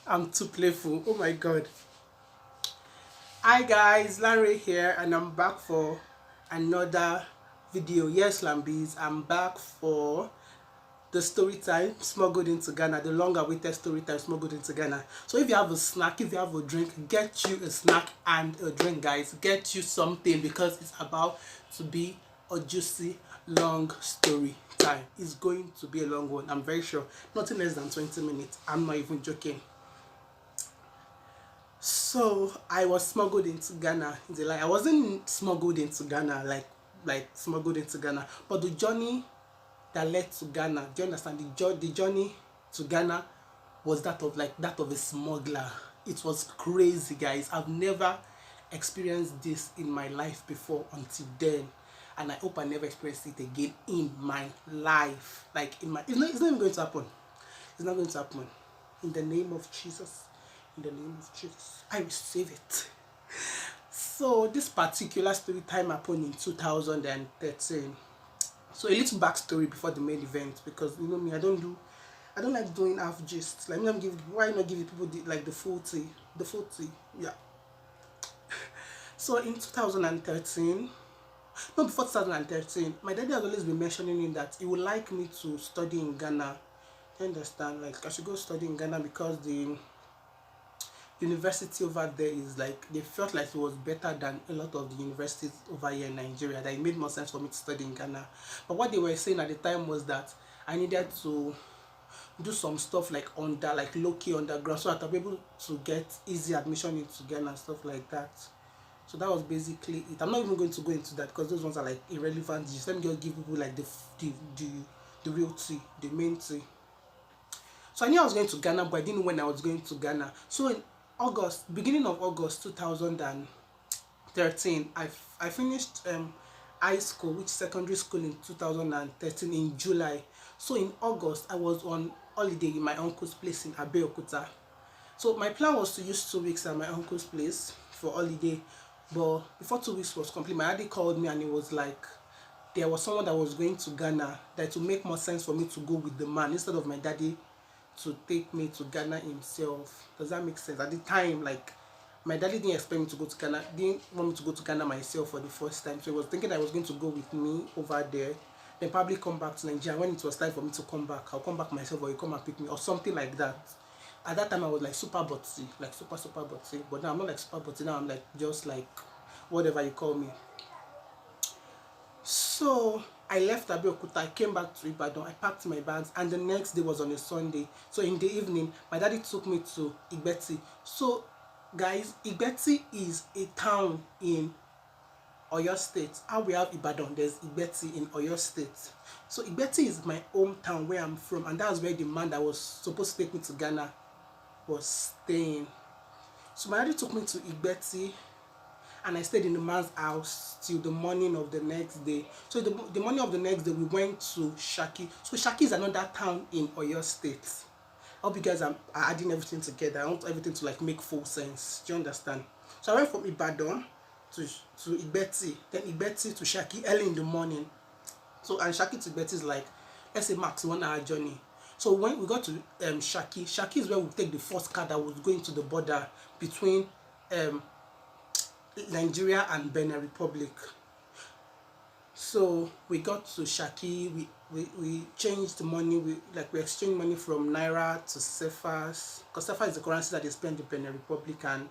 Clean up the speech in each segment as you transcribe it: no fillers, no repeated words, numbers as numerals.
I'm too playful. Oh my god. Hi guys, Larry here, and I'm back for another video. Yes, Lanbies, I'm back for the Storytime Smuggled into Ghana, the long awaited Storytime Smuggled into Ghana. So if you have a snack, if you have a drink, get you a snack and a drink, guys. Get you something, because it's about to be a juicy long story time. It's going to be a long one, I'm very sure. Nothing less than 20 minutes. I'm not even joking. So I was smuggled into Ghana. I wasn't smuggled into Ghana like smuggled into Ghana, but the journey that led to Ghana. Do you understand? The journey to Ghana was that of a smuggler. It was crazy, guys. I've never experienced this in my life before until then, and I hope I never experience it again in my life. It's not even going to happen. It's not going to happen. In the name of Jesus. In the name of Jesus, I receive it. So this particular story time happened in 2013. So a little backstory before the main event, because you know me, I don't like doing half gists. Like, why not give people the full tea, yeah. So in 2013, no, before 2013, my daddy has always been mentioning in that he would like me to study in Ghana. You understand? Like, I should go study in Ghana because the university over there is they felt like it was better than a lot of the universities over here in Nigeria, that it made more sense for me to study in Ghana. But what they were saying at the time was that I needed to do some stuff low-key underground, so that I'll be able to get easy admission into Ghana and stuff like that. So that was basically it. I'm not even going to go into that because those ones are irrelevant. Just let me just give people the real tea, the main tea. So I knew I was going to Ghana, but I didn't know when I was going to Ghana. So in beginning of August 2013, I finished high school, which secondary school, in 2013 in July. So in August, I was on holiday in my uncle's place in Abeokuta. So my plan was to use 2 weeks at my uncle's place for holiday, but before 2 weeks was complete, my daddy called me and he was like, there was someone that was going to Ghana, that it would make more sense for me to go with the man instead of my daddy to take me to Ghana himself. Does that make sense? At the time, my daddy didn't expect me to go to Ghana, didn't want me to go to Ghana myself for the first time. So he was thinking I was going to go with me over there, then probably come back to Nigeria. When it was time for me to come back, I'll come back myself, or you come and pick me, or something like that. At that time I was super botsy, super botsy. But now I'm not super botsy. Now I'm just whatever you call me. So I left Abeokuta, I came back to Ibadan, I packed my bags, and the next day was on a Sunday. So in the evening, my daddy took me to Igbeti. So guys, Igbeti is a town in Oyo State. How we have Ibadan, there's Igbeti in Oyo State. So Igbeti is my hometown, where I'm from, and that's where the man that was supposed to take me to Ghana was staying. So my daddy took me to Igbeti, and I stayed in the man's house till the morning of the next day. So the morning of the next day, we went to Shaki. So Shaki is another town in Oyo State. I hope you guys are adding everything together. I want everything to make full sense. Do you understand? So I went from Ibadan to Igbeti, then Igbeti to Shaki early in the morning. So, and Shaki to Igbeti is let's say max 1 hour journey. So when we got to Shaki is where we take the first car that was going to the border between Nigeria and Benin Republic. So we got to Shaki, we changed the money, we exchanged money from Naira to Cefas, because Cefas is the currency that they spend in Benin Republic, and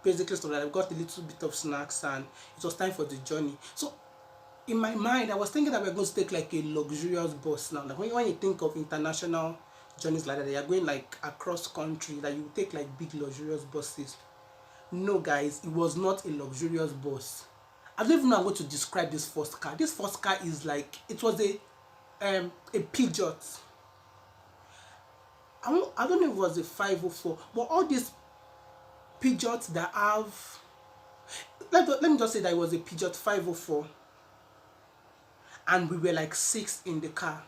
basically so that I got a little bit of snacks, and it was time for the journey. So in my mind, I was thinking that we were going to take a luxurious bus now. When you think of international journeys like that, they are going across country, that you take big luxurious buses. No guys, it was not a luxurious bus. I don't even know how I'm going to describe this first car. This first car is it was a Peugeot. I don't know if it was a 504, but all these Peugeots that have, let me just say that it was a Peugeot 504, and we were 6 in the car.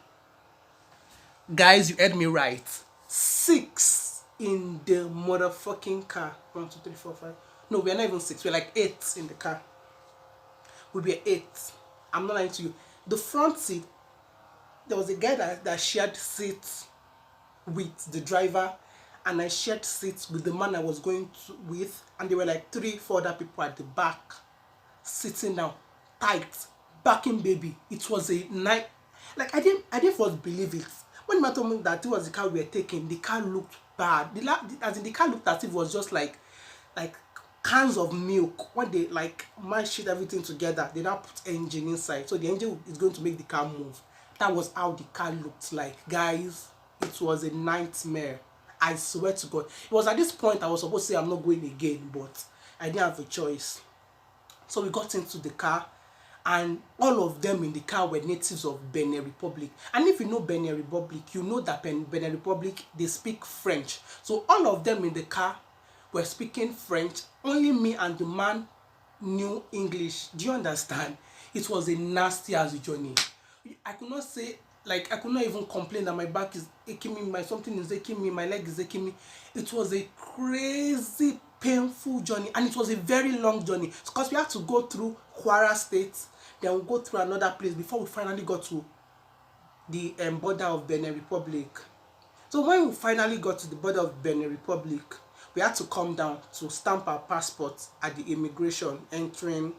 Guys, you heard me right. 6 in the motherfucking car. 1, 2, 3, 4, 5. No, we are not even 6. We're 8 in the car. We were 8. I'm not lying to you. The front seat, there was a guy that shared seats with the driver, and I shared seats with the man I was going with, and there were like 3 4 other people at the back sitting down tight, backing baby. It was a night, like I didn't first believe it. When the man told me that it was the car we were taking, the car looked bad. As in the car looked as if it was just like cans of milk. When they like mash it everything together, they now put engine inside, so the engine is going to make the car move. That was how the car looked like, guys. It was a nightmare. I swear to God. It was at this point I was supposed to say I'm not going again, but I didn't have a choice. So we got into the car, and all of them in the car were natives of Benin Republic. And if you know Benin Republic, you know that Benin Republic, they speak French. So all of them in the car were speaking French. Only me and the man knew English. Do you understand? It was a nasty as journey. I could not say, like, I could not even complain that my back is aching me, my something is aching me, my leg is aching me. It was a crazy, painful journey, and it was a very long journey because we had to go through Kwara State, then we go through another place before we finally got to the border of Benin Republic. So when we finally got to the border of Benin Republic, we had to come down to stamp our passports at the immigration entering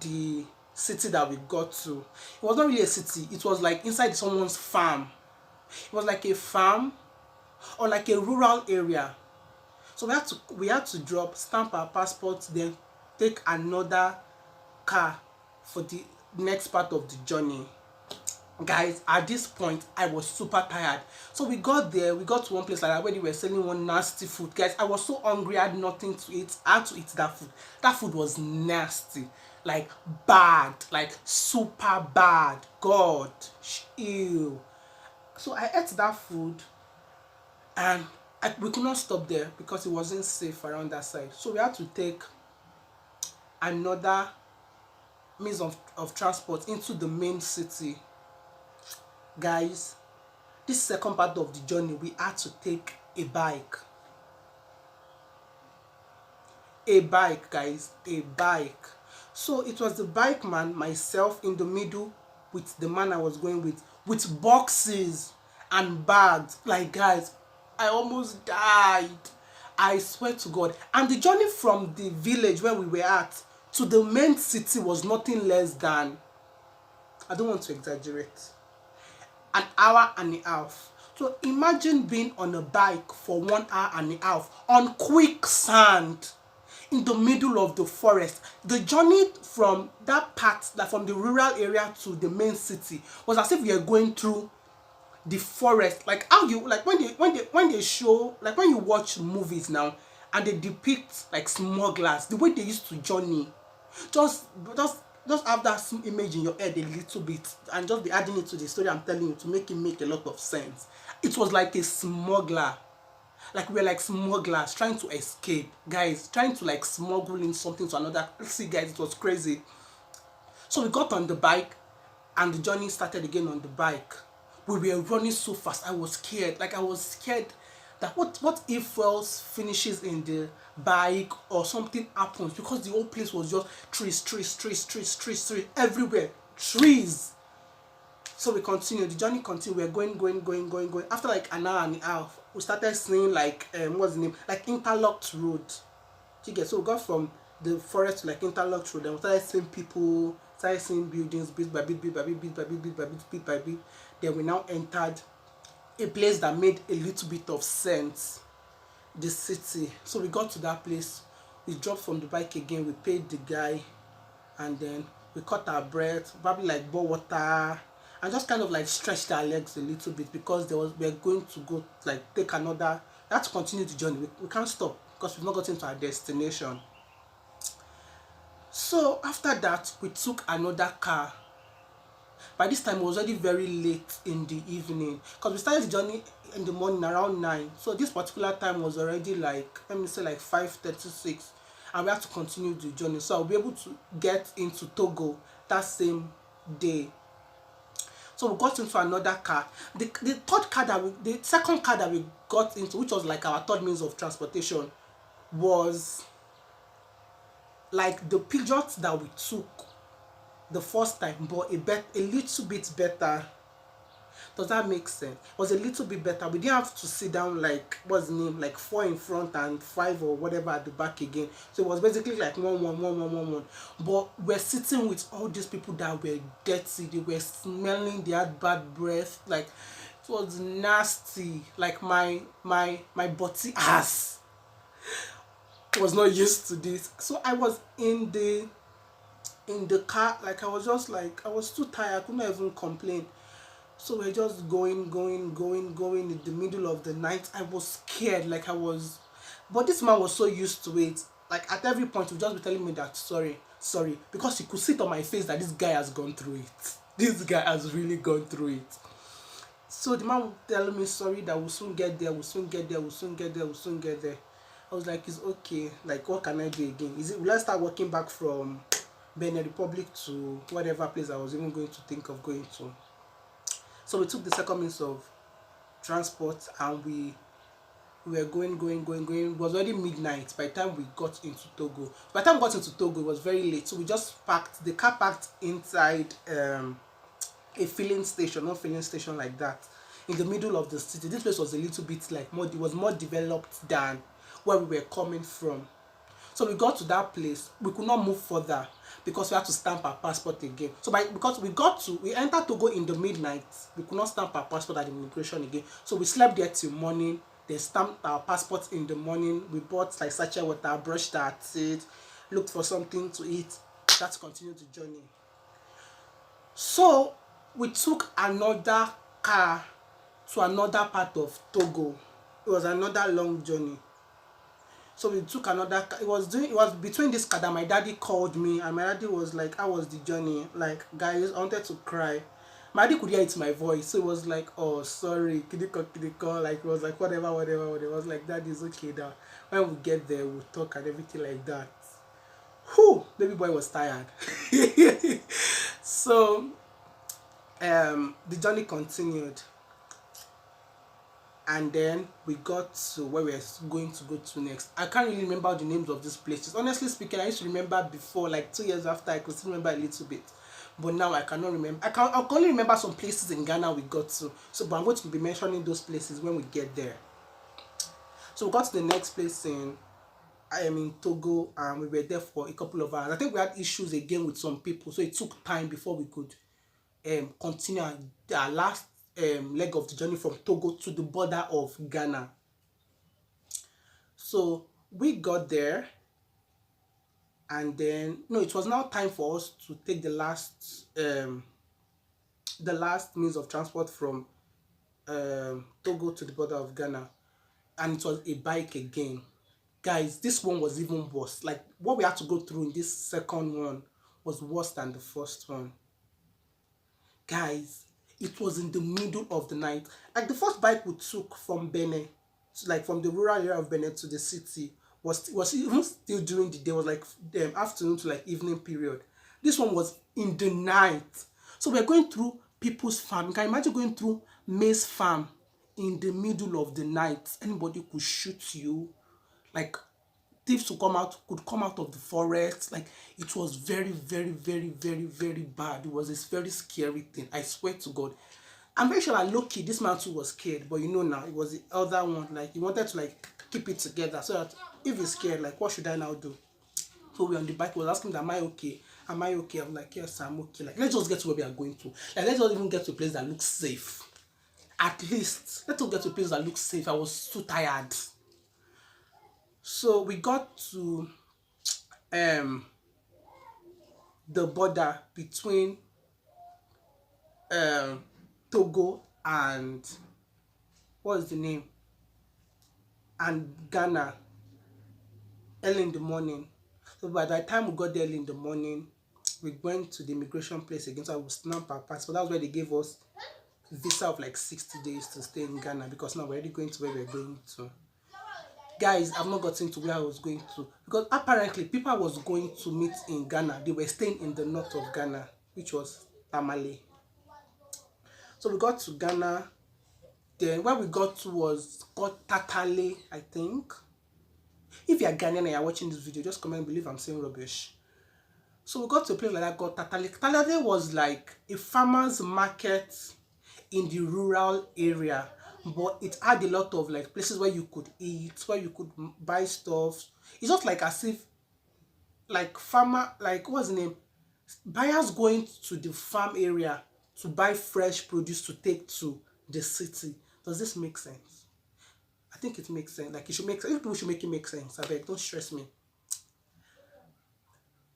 the city that we got to. It was not really a city, it was like inside someone's farm. It was like a farm or like a rural area. So we had to drop, stamp our passports, then take another car for the next part of the journey. Guys, at this point I was super tired. So we got there, we got to one place like that where they were selling one nasty food. Guys, I was so hungry, I had nothing to eat. I had to eat that food. That food was nasty, like bad, like super bad. God, ew. So I ate that food, and we could not stop there because it wasn't safe around that side. So we had to take another means of transport into the main city. Guys, this second part of the journey, we had to take a bike. A bike, guys, a bike. So it was the bike man, myself in the middle with the man I was going with boxes and bags. Like, guys, I almost died. I swear to God. And the journey from the village where we were at to the main city was nothing less than, I don't want to exaggerate, an hour and a half. So imagine being on a bike for 1 hour and a half on quicksand in the middle of the forest. The journey from that part, like from the rural area to the main city, was as if you are going through the forest. Like how you, like when they show, like when you watch movies now and they depict like smugglers, the way they used to journey, just have that image in your head a little bit and just be adding it to the story I'm telling you to make it make a lot of sense. It was like a smuggler. Like we were like smugglers trying to escape, guys, trying to like smuggle in something to another. See, guys, it was crazy. So we got on the bike and the journey started again on the bike. We were running so fast. I was scared. Like I was scared that what if fuels finishes in the bike or something happens, because the whole place was just trees everywhere. Trees. So we continued, the journey continued, we were going. After like an hour and a half, we started seeing like what's the name? Like interlocked road. You get, so we got from the forest to like interlocked road, and we started seeing people, started seeing buildings bit by bit, bit by bit, bit by bit, bit by bit, bit by bit. Then we now entered a place that made a little bit of sense, the city. So we got to that place, we dropped from the bike again, we paid the guy, and then we caught our breath, probably like bought water, and just kind of like stretched our legs a little bit because we're going to go like take another, we have to continue the journey. We can't stop because we've not gotten to our destination. So after that, we took another car. By this time it was already very late in the evening because we started the journey in the morning around 9. So this particular time was already like, let me say like 5:36, and we had to continue the journey. So I'll be able to get into Togo that same day. So we got into another car. The second car that we got into, which was like our third means of transportation, was like the Peugeot that we took the first time, but a little bit better. Does that make sense? It was a little bit better. We didn't have to sit down like, what's the name, like four in front and five or whatever at the back again. So it was basically like one. But we're sitting with all these people that were dirty. They were smelling. They had bad breath. Like it was nasty. Like my body ass was not used to this. So I was in the car, like I was just like, I was too tired. I couldn't even complain. So we're just going in the middle of the night. I was scared, like I was, but this man was so used to it. Like at every point, he would just be telling me that sorry, because he could see it on my face that this guy has gone through it. This guy has really gone through it. So the man would tell me sorry that we'll soon get there, we'll soon get there, we'll soon get there, we'll soon get there. I was like, it's okay. Like, what can I do again? Is it? Will I start walking back from Benin Republic to whatever place I was even going to think of going to? So we took the second means of transport, and we were going. It was already midnight by the time we got into Togo. By the time we got into Togo, it was very late. So we just parked, the car parked inside a filling station, not filling station like that, in the middle of the city. This place was a little bit like more, it was more developed than where we were coming from. So we got to that place, we could not move further because we had to stamp our passport again. So because we entered Togo in the midnight, we could not stamp our passport at the immigration again. So we slept there till morning. They stamped our passport in the morning. We bought like sachet water, brushed our teeth, looked for something to eat. That's continued the journey. So we took another car to another part of Togo. It was another long journey. So we took another car. It was between this car that my daddy called me, and my daddy was like, how was the journey? Like, guys, I wanted to cry. My daddy could hear it in my voice, so it was like, oh sorry, kidiko, like it was like whatever. I was like, that is okay now. When we get there, we'll talk and everything like that. Whew, baby boy was tired. So the journey continued, and then we got to where we are going to go to next. I can't really remember the names of these places. Honestly speaking, I used to remember before, like 2 years after, I could still remember a little bit. But now I cannot remember. I can only remember some places in Ghana we got to. So, but I'm going to be mentioning those places when we get there. So we got to the next place I am in Togo, and we were there for a couple of hours. I think we had issues again with some people, so it took time before we could continue our last leg of the journey from Togo to the border of Ghana. So we got there, and then no, it was now time for us to take the last means of transport from Togo to the border of Ghana, and it was a bike again. Guys, this one was even worse. Like what we had to go through in this second one was worse than the first one. Guys, it was in the middle of the night. Like the first bike we took from Benin, like from the rural area of Benin to the city, was even still during the day. It was like afternoon to like evening period. This one was in the night. So we're going through people's farm. You can imagine going through maize farm in the middle of the night. Anybody could shoot you. Like thieves could come out of the forest. Like it was very bad. It was this very scary thing. I swear to God. I'm very sure that low-key this man too was scared, but you know now it was the other one. Like he wanted to like keep it together so that if he's scared, like what should I now do? So we on the bike, he was asking, am I okay? Am I okay? I'm like, yes, I'm okay. Like let's just get to where we are going to. Like let's just even get to a place that looks safe. At least let's just get to a place that looks safe. I was too tired. So we got to um the border between Togo and what is the name? And Ghana early in the morning. So by the time we got there early in the morning, we went to the immigration place again. So I was stamp our passport. That was where they gave us visa of like 60 days to stay in Ghana, because now we're already going to where we're going to. Guys, I've not gotten to where I was going to, because apparently people I was going to meet in Ghana, they were staying in the north of Ghana, which was Tamale. So we got to Ghana. Then where we got to was called Tatale, I think. If you're Ghanaian and you're watching this video, just comment believe I'm saying rubbish. So we got to a place like that called Tatale. Tatale was like a farmer's market. in the rural area, but it had a lot of like places where you could eat, where you could buy stuff. It's just like as if like farmer, like what's the name, buyers going to the farm area to buy fresh produce to take to the city. Does this make sense? I think it makes sense. Like it should make sense. People should make it make sense. I beg, don't stress me.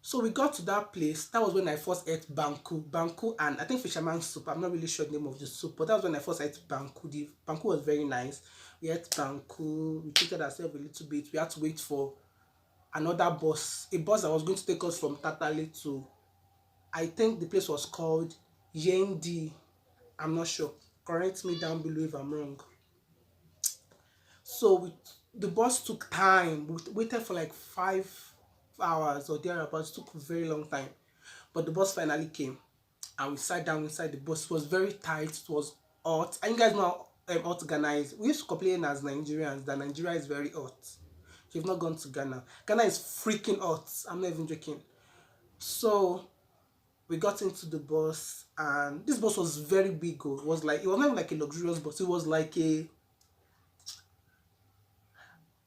So we got to that place. That was when I first ate banku, and I think fisherman soup. I'm not really sure the name of the soup, but that was when I first ate banku. The banku was very nice. We ate banku. We treated ourselves a little bit. We had to wait for another bus, a bus that was going to take us from Tatale to, I think the place was called Yendi. I'm not sure. Correct me down below if I'm wrong. So the bus took time. We waited for like 5 hours or thereabouts. It took a very long time. But the bus finally came and we sat down inside the bus. It was very tight. It was hot. And you guys know how hot Ghana is. We used to complain as Nigerians that Nigeria is very hot. If you've not gone to Ghana, Ghana is freaking hot. I'm not even joking. So we got into the bus, and this bus was very big. It was not even like a luxurious bus. It was like a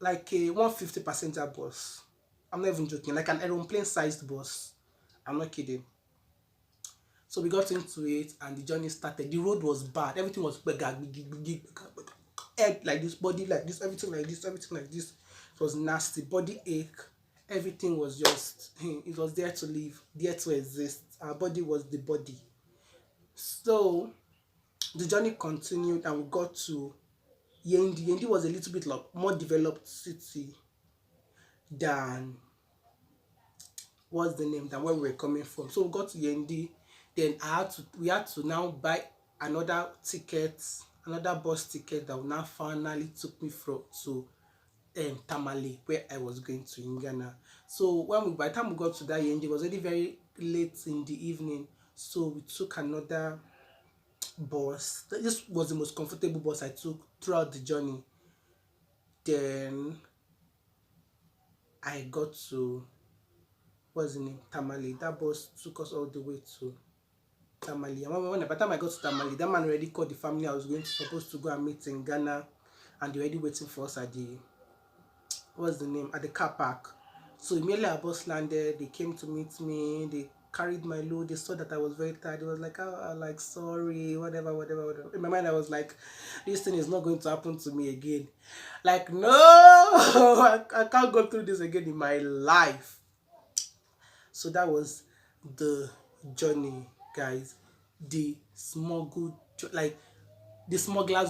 150 passenger bus. I'm not even joking. Like an aeroplane sized bus. I'm not kidding. So we got into it and the journey started. The road was bad. Everything was head like this, body like this, everything like this, everything like this. It was nasty. Body ache. Everything was just, it was there to live, there to exist. Our body was the body. So the journey continued and we got to Yendi. Yendi was a little bit like more developed city than what's the name than where we were coming from. So we got to Yendi. Then we had to now buy another ticket, another bus ticket that now finally took me to Tamale, where I was going to in Ghana. So by the time we got to that Yendi, it was already very late in the evening. So we took another bus. This was the most comfortable bus I took throughout the journey. Then I got to, what's the name, Tamale. That bus took us all the way to Tamale. And by the time I got to Tamale, that man already called the family I was supposed to go and meet in Ghana, and they were already waiting for us at the, what's the name, at the car park. So immediately our bus landed, they came to meet me, they carried my load, they saw that I was very tired. It was like, oh, like, sorry, whatever. In my mind, I was like, this thing is not going to happen to me again. Like, no, I can't go through this again in my life. So that was the journey, guys. The smuggler's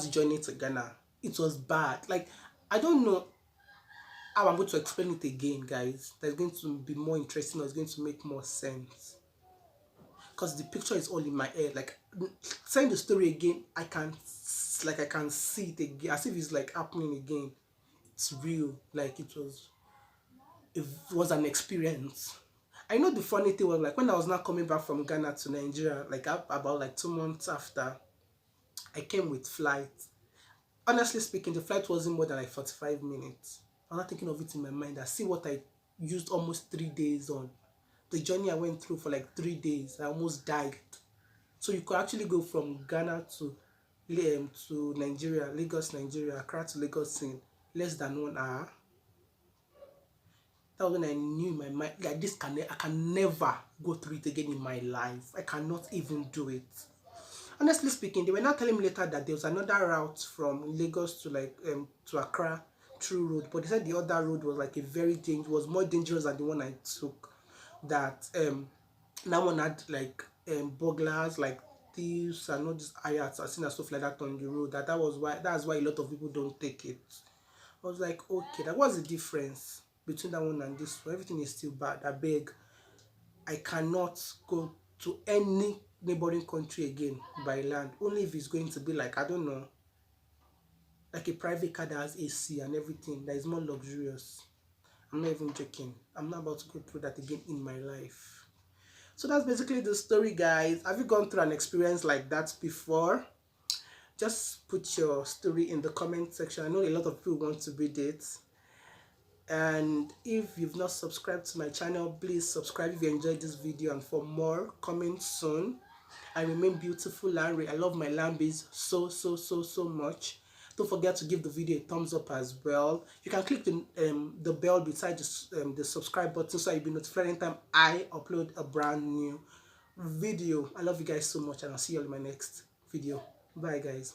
journey to Ghana. It was bad. Like, I don't know how I'm going to explain it again, guys. That's going to be more interesting, or it's going to make more sense. Because the picture is all in my head. Like, saying the story again, I can see it again, as if it's like happening again. It's real. Like it was an experience. I know the funny thing was, like, when I was now coming back from Ghana to Nigeria, like about like 2 months after, I came with flight. Honestly speaking, the flight wasn't more than like 45 minutes. I'm not thinking of it in my mind. I see what I used almost 3 days on. The journey I went through for like 3 days, I almost died. So you could actually go from Ghana to Nigeria, Lagos, Nigeria, Accra to Lagos in less than 1 hour. That was when I knew in my mind, like, I can never go through it again in my life. I cannot even do it. Honestly speaking, they were not telling me later that there was another route from Lagos to to Accra through road, but they said the other road was like was more dangerous than the one I took. That that one had like burglars, like thieves, and all these ayats and stuff like that on the road. That's why a lot of people don't take it. I was like, okay, what's the difference between that one and this one? Everything is still bad. I beg, I cannot go to any neighboring country again by land, only if it's going to be like, I don't know, like a private car that has AC and everything, that is more luxurious. I'm not even joking. I'm not about to go through that again in my life. So that's basically the story, guys. Have you gone through an experience like that before? Just put your story in the comment section. I know a lot of people want to read it. And if you've not subscribed to my channel, please subscribe if you enjoyed this video, and for more coming soon. I remain beautiful, Larry. I love my Lanbies so much. Don't forget to give the video a thumbs up as well. You can click the bell beside the subscribe button so you'll be notified anytime I upload a brand new video. I love you guys so much, and I'll see you all in my next video. Bye guys.